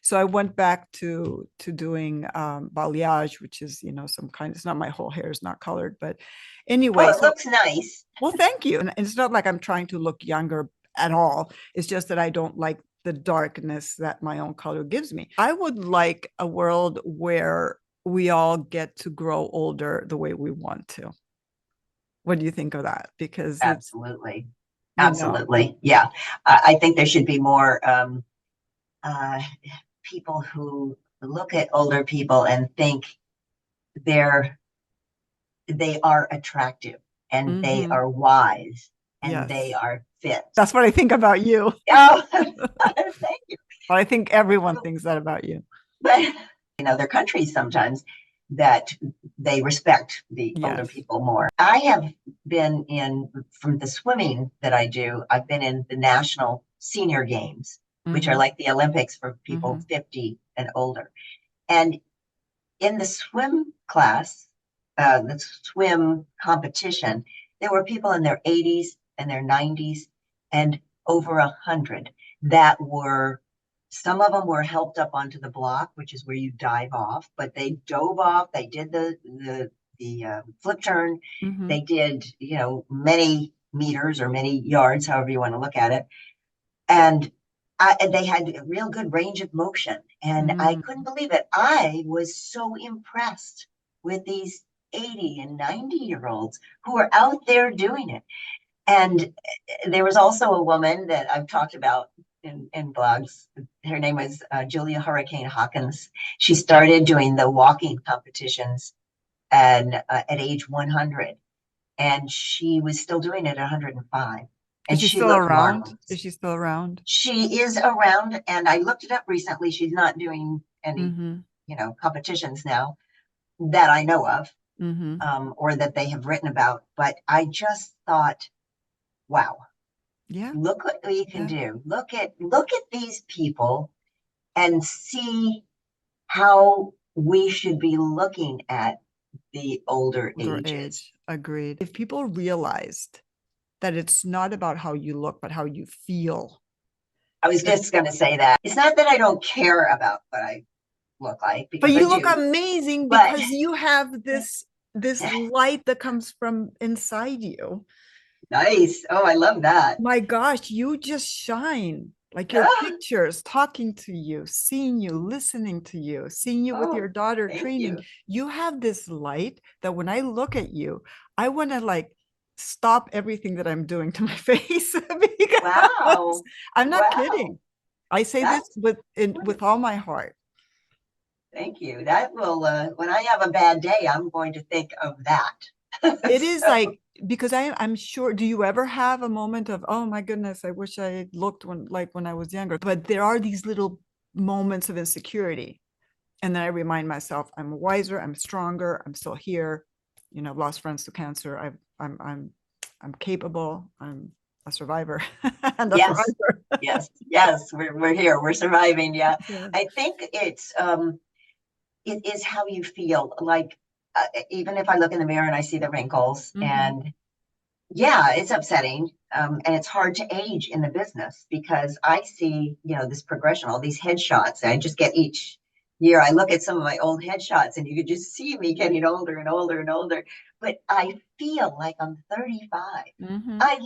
A: so I went back to doing balayage, which is, some kind, it's not my whole hair is not colored, but
B: Oh,
A: anyway,
B: it
A: so
B: looks nice.
A: well, thank you. And it's not like I'm trying to look younger at all. It's just that I don't like the darkness that my own color gives me. I would like a world where we all get to grow older the way we want to. What do you think of that? Because it's,
B: Absolutely.
A: you know,
B: Absolutely. Yeah. I think there should be more uh, people who look at older people and think they're they are attractive and they
A: mm-hmm.
B: are wise and they
A: Yes.
B: are fit.
A: That's what I think about you.
B: Oh, thank you.
A: But I think everyone thinks that about you.
B: But in other countries, sometimes that they respect the older
A: Yes.
B: people more. I have been from the swimming that I do, I've been in the national senior games, which are
A: Mm-hmm.
B: like the Olympics for people
A: Mm-hmm.
B: 50 and older. And in the swim class, the swim competition, there were people in their 80s and their 90s and over 100 that were, some of them were helped up onto the block, which is where you dive off, but they dove off, they did the flip turn,
A: Mm-hmm.
B: they did, many meters or many yards, however you want to look at it. And they had a real good range of motion. And I couldn't
A: Mm.
B: believe it. I was so impressed with these 80 and 90-year-olds who are out there doing it. And there was also a woman that I've talked about in blogs. Her name was Julia Hurricane Hawkins. She started doing the walking competitions and at age 100, and she was still doing it at 105,
A: Is
B: and
A: she
B: she
A: still
B: looked
A: around? Is
B: marvelous.
A: she still around?
B: She is around, and I looked it up recently. She's not doing any,
A: Mm-hmm.
B: competitions now that I know of,
A: Mm-hmm.
B: or that they have written about. But I just thought, wow,
A: Yeah.
B: look what we can
A: Yeah.
B: do. Look at these people and see how we should be looking at the older
A: Older
B: ages.
A: age. Agreed. If people realized that it's not about how you look, but how you feel.
B: I was just going to say that. It's not that I don't care about what I look like,
A: But
B: because I
A: you look
B: do,
A: amazing
B: but
A: because you have this light that comes from inside you.
B: nice. Oh, I love that.
A: My gosh, you just shine. Like your
B: Ah,
A: pictures talking to you, seeing you, listening to you, seeing you with your
B: oh,
A: daughter
B: thank
A: training.
B: you.
A: You have this light that when I look at you, I want to like stop everything that I'm doing to my face because
B: Wow.
A: I'm not
B: Wow.
A: kidding. I say this
B: That's
A: with all
B: wonderful.
A: my heart.
B: Thank you. That will, when I have a bad day, I'm going to think of that.
A: It is
B: So,
A: like because I'm sure, do you ever have a moment of, oh my goodness, I wish I looked when I was younger? But there are these little moments of insecurity. And then I remind myself, I'm wiser, I'm stronger, I'm still here. I've lost friends to cancer. I'm capable, I'm a survivor and a
B: yes,
A: thriver.
B: yes, we're here, we're surviving. Yeah.
A: Yeah.
B: I think it is how you feel. Like, even if I look in the mirror and I see the wrinkles,
A: Mhm.
B: and yeah, it's upsetting. And it's hard to age in the business because I see, this progression, all these headshots. I just get each year. I look at some of my old headshots and you could just see me getting older and older and older. But I feel like I'm 35.
A: Mhm.
B: I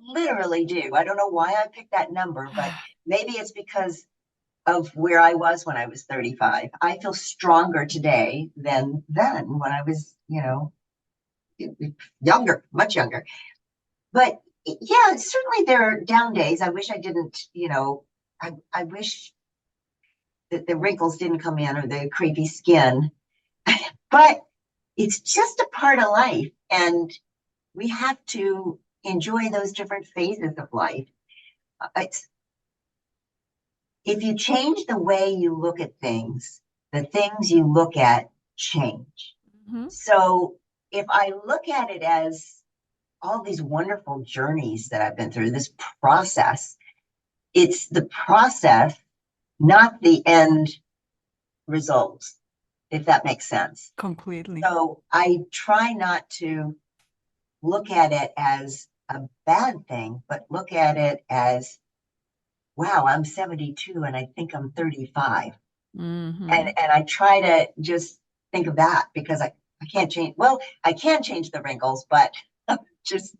B: literally do. I don't know why I picked that number, but maybe it's because of where I was when I was 35. I feel stronger today than then when I was, younger, much younger. But yeah, certainly there are down days. I wish I didn't, I wish that the wrinkles didn't come in or the crepey skin, but it's just a part of life. And we have to enjoy those different phases of life. It's, if you change the way you look at things, the things you look at change.
A: Mhm.
B: So if I look at it as all these wonderful journeys that I've been through, this process, it's the process, not the end results, if that makes sense.
A: Completely.
B: So I try not to look at it as a bad thing, but look at it as, wow, I'm 72 and I think I'm 35.
A: Mhm.
B: And I try to just think of that because I can't change, well, I can change the wrinkles, but just,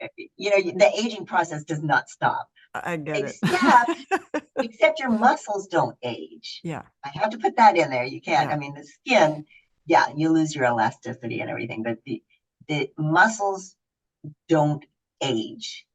B: the aging process does not stop.
A: I get it.
B: Except your muscles don't age.
A: Yeah.
B: I have to put that in there. You can't,
A: Yeah.
B: I mean, the skin, yeah, you lose your elasticity and everything, but the muscles don't age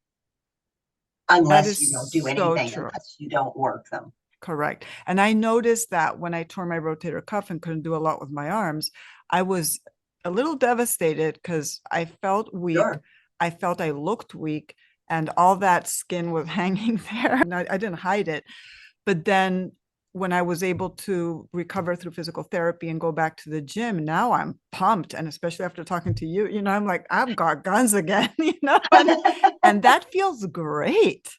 A: That
B: unless you don't
A: is
B: do
A: so
B: anything,
A: true.
B: unless you don't work them.
A: Correct. And I noticed that when I tore my rotator cuff and couldn't do a lot with my arms, I was a little devastated because I felt weak.
B: Sure.
A: I felt I looked weak and all that skin was hanging there. And I didn't hide it. But then when I was able to recover through physical therapy and go back to the gym, now I'm pumped. And especially after talking to you, I'm like, I've got guns again, and that feels great.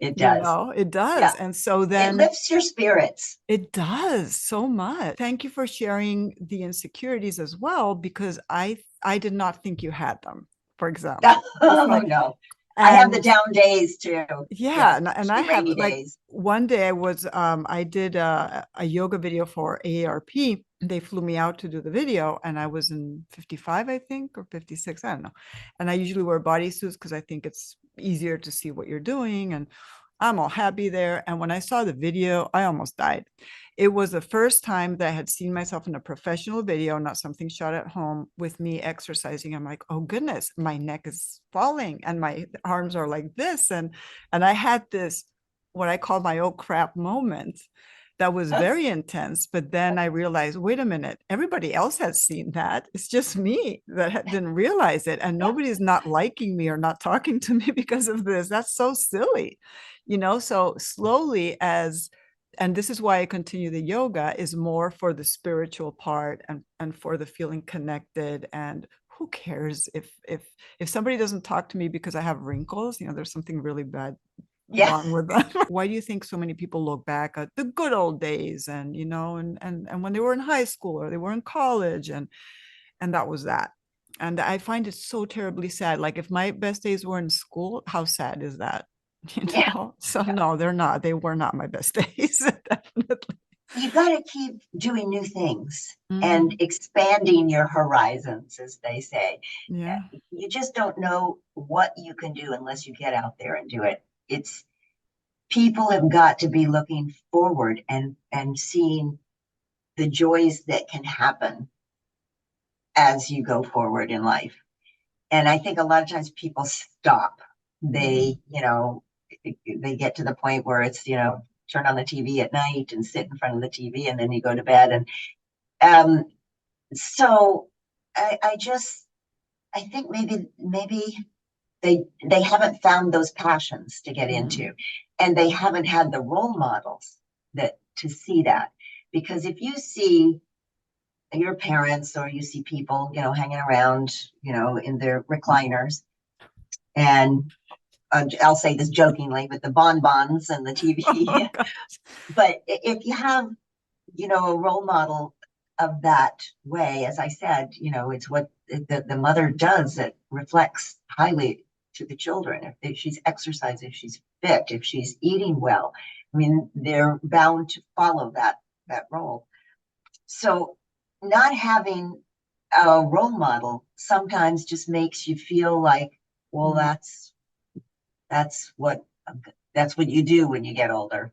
B: It does.
A: It does.
B: Yeah.
A: And so
B: It
A: then
B: lifts your spirits.
A: it does so much. Thank you for sharing the insecurities as well, because I did not think you had them, for example. It's
B: Oh,
A: like,
B: no. I have the
A: and
B: down days too.
A: yeah,
B: Yeah.
A: and I
B: Especially
A: have
B: rainy
A: like
B: days.
A: one day I did a yoga video for AARP. They flew me out to do the video and I was in 55, I think, or 56, I don't know. And I usually wear bodysuits because I think it's easier to see what you're doing. And I'm all happy there. And when I saw the video, I almost died. It was the first time that I had seen myself in a professional video, not something shot at home with me exercising. I'm like, oh goodness, my neck is falling and my arms are like this. And I had this what I call my oh crap moment that was very intense. But then I realized, wait a minute, everybody else has seen that. It's just me that didn't realize it. And
B: Yeah.
A: nobody's not liking me or not talking to me because of this. That's so silly, So slowly, and this is why I continue the yoga, is more for the spiritual part and for the feeling connected. And who cares if somebody doesn't talk to me because I have wrinkles, there's something really bad
B: Yeah.
A: wrong with them. Why do you think so many people look back at the good old days and when they were in high school or they were in college and that was that? And I find it so terribly sad. Like if my best days were in school, how sad is that?
B: Yeah.
A: So
B: Yeah.
A: no, they're not. They were not my best days, definitely.
B: You got to keep doing new things and
A: Mhm.
B: expanding your horizons, as they say.
A: Yeah.
B: You just don't know what you can do unless you get out there and do it. It's people have got to be looking forward and seeing the joys that can happen as you go forward in life. And I think a lot of times people stop.
A: Mhm.
B: They get to the point where it's, turn on the TV at night and sit in front of the TV and then you go to bed. And um, so I think maybe they haven't found those passions to get
A: Mhm.
B: into, and they haven't had the role models that to see that. Because if you see your parents or you see people, hanging around, in their recliners, and I'll say this jokingly with the bonbons and the
A: Oh,
B: TV,
A: God.
B: but if you have, a role model of that way, as I said, it's what the mother does that reflects highly to the children. If she's exercising, if she's fit, if she's eating well, I mean, they're bound to follow that role. So not having a role model sometimes just makes you feel like, well,
A: Mhm.
B: that's what that's what you do when you get older,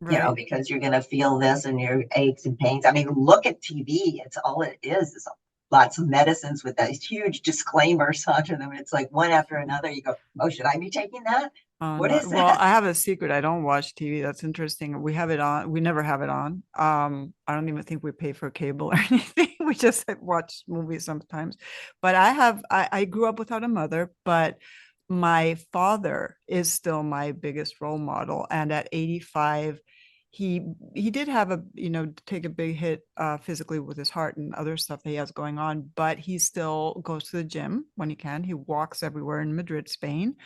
A: Right.
B: because you're going to feel this and your aches and pains. I mean, look at TV. It's all it is lots of medicines with those huge disclaimers onto them. It's like one after another. You go, oh, should I be taking that?
A: Oh
B: What
A: no.
B: is
A: Well,
B: that?
A: I have a secret. I don't watch TV. That's interesting. We have it on. We never have it on. I don't even think we pay for cable or anything. We just watch movies sometimes. But I grew up without a mother, but my father is still my biggest role model. And at 85, he he did have take a big hit physically with his heart and other stuff that he has going on, but he still goes to the gym when he can. He walks everywhere in Madrid, Spain,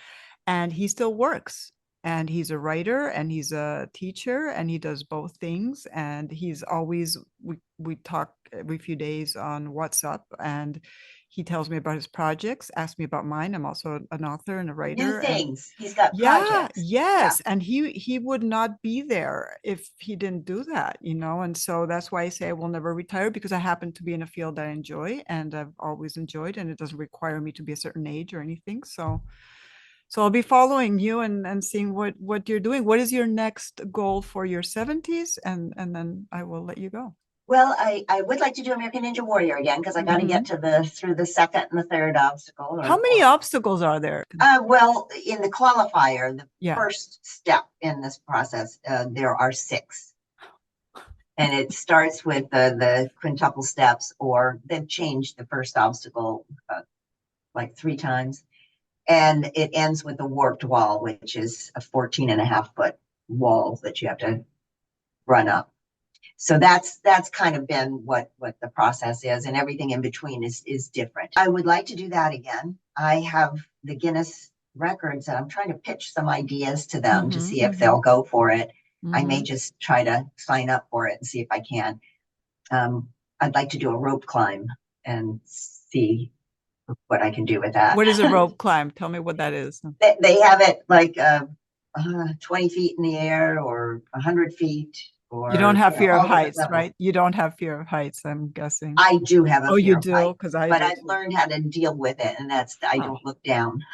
A: and he still works, and he's a writer and he's a teacher and he does both things, and he's always we talk every few days on WhatsApp, and he tells me about his projects, asks me about mine. I'm also an author and a
B: New
A: writer, and
B: things. He's got
A: yeah,
B: projects. Yeah.
A: yes, and he would not be there if he didn't do that, and so that's why I say I will never retire, because I happen to be in a field that I enjoy and I've always enjoyed, and it doesn't require me to be a certain age or anything. So I'll be following you and seeing what you're doing. What is your next goal for your 70s? And then I will let you go.
B: Well, I would like to do American Ninja Warrior again because I got to get
A: Mhm.
B: to the through the second and the third obstacle,
A: How many obstacles are there?
B: well, in the qualifier, the
A: Yeah.
B: first step in this process, there are six. And it starts with the quintuple steps, or they've changed the first obstacle like three times. And it ends with a warped wall, which is a 14.5 foot wall that you have to run up. So that's kind of been what the process is, and everything in between is different. I would like to do that again. I have the Guinness records and I'm trying to pitch some ideas to them to
A: Mhm.
B: see if
A: Mhm.
B: they'll go for it. I may
A: Mhm.
B: just try to sign up for it and see if I can. um, I'd like to do a rope climb and see what I can do with that.
A: What is a rope climb? Tell me what that is.
B: They have it like 20 feet in the air or 100 feet
A: You don't
B: or,
A: have fear of
B: all different
A: heights,
B: levels.
A: right? You don't have fear of heights, I'm guessing.
B: I do have a
A: Oh, you
B: fear of
A: do?
B: heights,
A: Because I
B: but
A: do
B: I've
A: too.
B: learned how to deal with it, and that's I
A: Oh,
B: don't look down.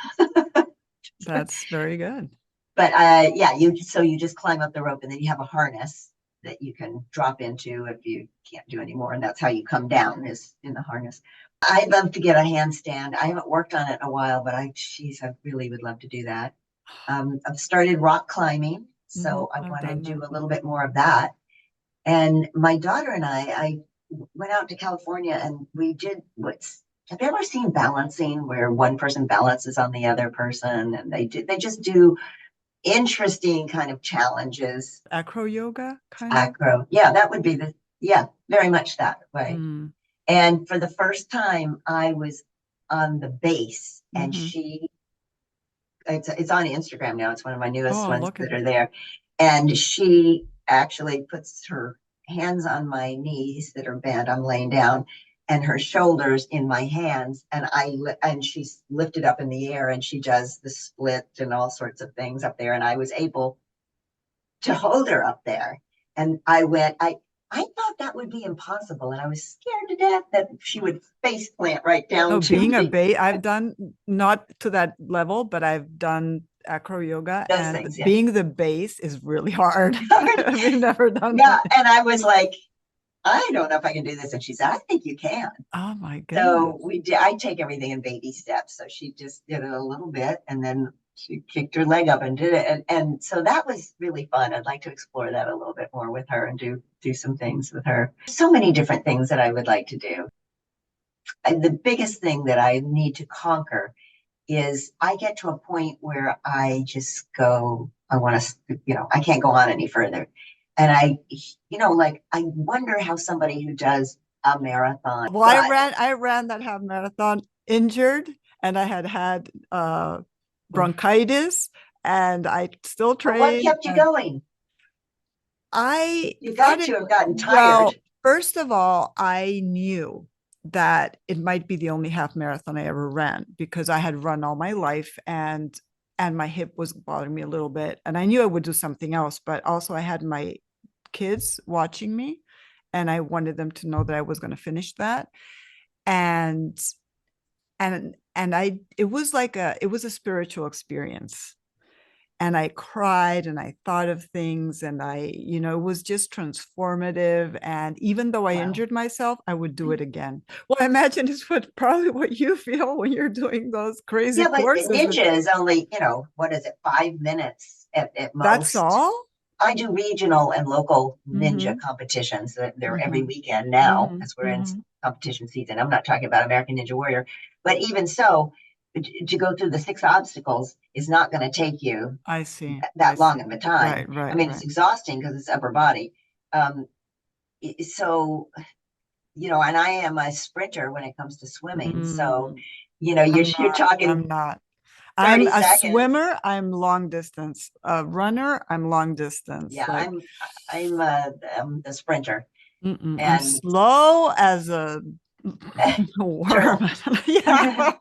A: that's very good.
B: But yeah, you just climb up the rope, and then you have a harness that you can drop into if you can't do anymore, and that's how you come down is in the harness. I'd love to get a handstand. I haven't worked on it in a while, but I really would love to do that. I've started rock climbing, So I
A: I've
B: want to
A: done
B: do
A: that.
B: a little bit more of that. And my daughter and I went out to California and we did have you ever seen balancing where one person balances on the other person and they just do interesting kind of challenges.
A: Acro yoga, kind of.
B: Acro. Yeah, that would be yeah, very much that way.
A: Mm.
B: And for the first time, I was on the base and
A: Hmm.
B: it's on Instagram now. It's one of my newest
A: Oh,
B: ones
A: look at
B: that are
A: it.
B: there. And she actually puts her hands on my knees that are bent. I'm laying down and her shoulders in my hands. And she's lifted up in the air and she does the split and all sorts of things up there. And I was able to hold her up there. And I thought that would be impossible. And I was scared to death that she would face plant right down
A: No,
B: to
A: being a
B: me.
A: base, I've done not to that level, but I've done acro yoga,
B: Those
A: and
B: things, yeah.
A: being the base is really hard. I've never done
B: Yeah.
A: it.
B: And I was like, I don't know if I can do this. And she said, I think you can.
A: Oh my goodness.
B: So I take everything in baby steps. So she just did it a little bit and then she kicked her leg up and did it. And so that was really fun. I'd like to explore that a little bit more with her and do some things with her. So many different things that I would like to do. And the biggest thing that I need to conquer is I get to a point where I just go, I want to, I can't go on any further. And like I wonder how somebody who does a marathon.
A: Well, I ran that half marathon injured, and I had bronchitis, and I still
B: But what
A: trained.
B: kept you going?
A: I
B: You
A: thought
B: got to have gotten
A: well,
B: tired.
A: first of all, I knew that it might be the only half marathon I ever ran because I had run all my life, and my hip was bothering me a little bit, and I knew I would do something else, but also I had my kids watching me, and I wanted them to know that I was going to finish that. And I it was a spiritual experience, and I cried and I thought of things, and it was just transformative. And even though I
B: Wow.
A: injured myself, I would do it again. Well, I imagine it's probably what you feel when you're doing those crazy
B: Yeah, but
A: courses.
B: ninja is only, what is it, 5 minutes at
A: That's
B: most.
A: all.
B: I do regional and local ninja
A: Mm-hmm.
B: competitions. They're every
A: Mm-hmm.
B: weekend now
A: Mm-hmm.
B: because we're in
A: Mm-hmm.
B: competition season. I'm not talking about American Ninja Warrior, but even so, to go through the 6 obstacles is not going to take you
A: I see. I
B: that long
A: see.
B: of a time.
A: Right,
B: I
A: right,
B: mean, it's
A: right.
B: exhausting because it's upper body. Um, so, and I am a sprinter when it comes to swimming. So,
A: Mm.
B: you're talking
A: I'm not. I'm
B: 30
A: a
B: seconds.
A: swimmer. I'm long distance. A runner. I'm long distance.
B: Yeah,
A: Like,
B: I'm the sprinter
A: I'm
B: and
A: slow as a worm.
B: turtle.
A: Yeah.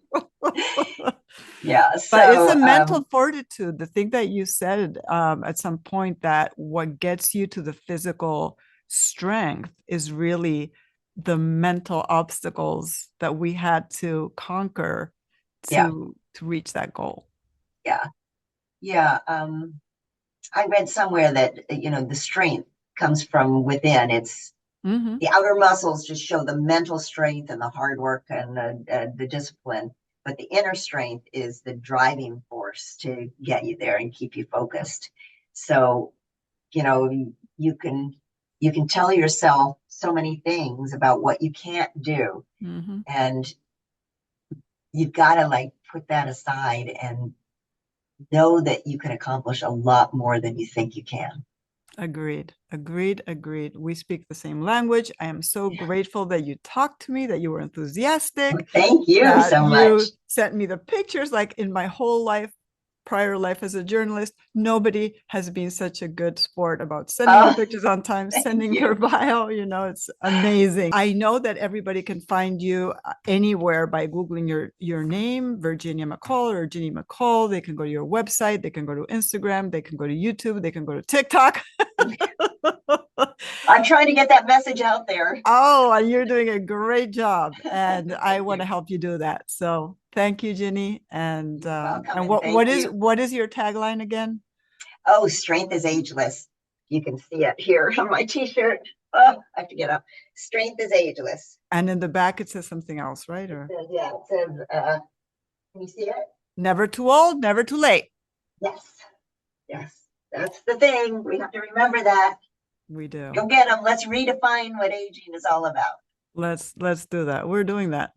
B: Yeah.
A: But it's a
B: So,
A: mental fortitude. The thing that you said at some point, that what gets you to the physical strength is really the mental obstacles that we had to conquer
B: yeah,
A: to reach that goal.
B: yeah, yeah. I read somewhere that, the strength comes from within. It's
A: Mm-hmm.
B: the outer muscles just show the mental strength and the hard work and the discipline. But the inner strength is the driving force to get you there and keep you focused. So, you know, you can you can tell yourself so many things about what you can't do.
A: Mm-hmm.
B: And you've got to like put that aside and know that you can accomplish a lot more than you think you can.
A: Agreed. Agreed. Agreed. We speak the same language. I am so grateful that you talked to me, that you were
B: Well,
A: enthusiastic,
B: thank you
A: that
B: so much.
A: you sent me the pictures. Like, in my whole life, prior life as a journalist, nobody has been such a good sport about sending the
B: Oh,
A: pictures on time,
B: thank
A: sending their
B: you.
A: bio. It's amazing. I know that everybody can find you anywhere by Googling your name, Virginia MacColl or Ginny MacColl. They can go to your website, they can go to Instagram, they can go to YouTube, they can go to TikTok.
B: I'm trying to get that message out there.
A: Oh, and you're doing a great job, and I
B: Thank
A: want to
B: you.
A: help you do that. So thank you, Ginny. And
B: You're welcome,
A: and
B: and
A: what
B: thank
A: what is
B: you.
A: what is your tagline again?
B: Oh, strength is ageless. You can see it here on my t-shirt. Oh, I have to get up. Strength is ageless.
A: And in the back it says something else, right? Or
B: Yeah, it says, can you see it?
A: never too old, never too late.
B: Yes, yes. That's the thing. We have to remember that.
A: We do.
B: Go get them. Let's redefine what aging is all about.
A: Let's do that. We're doing that.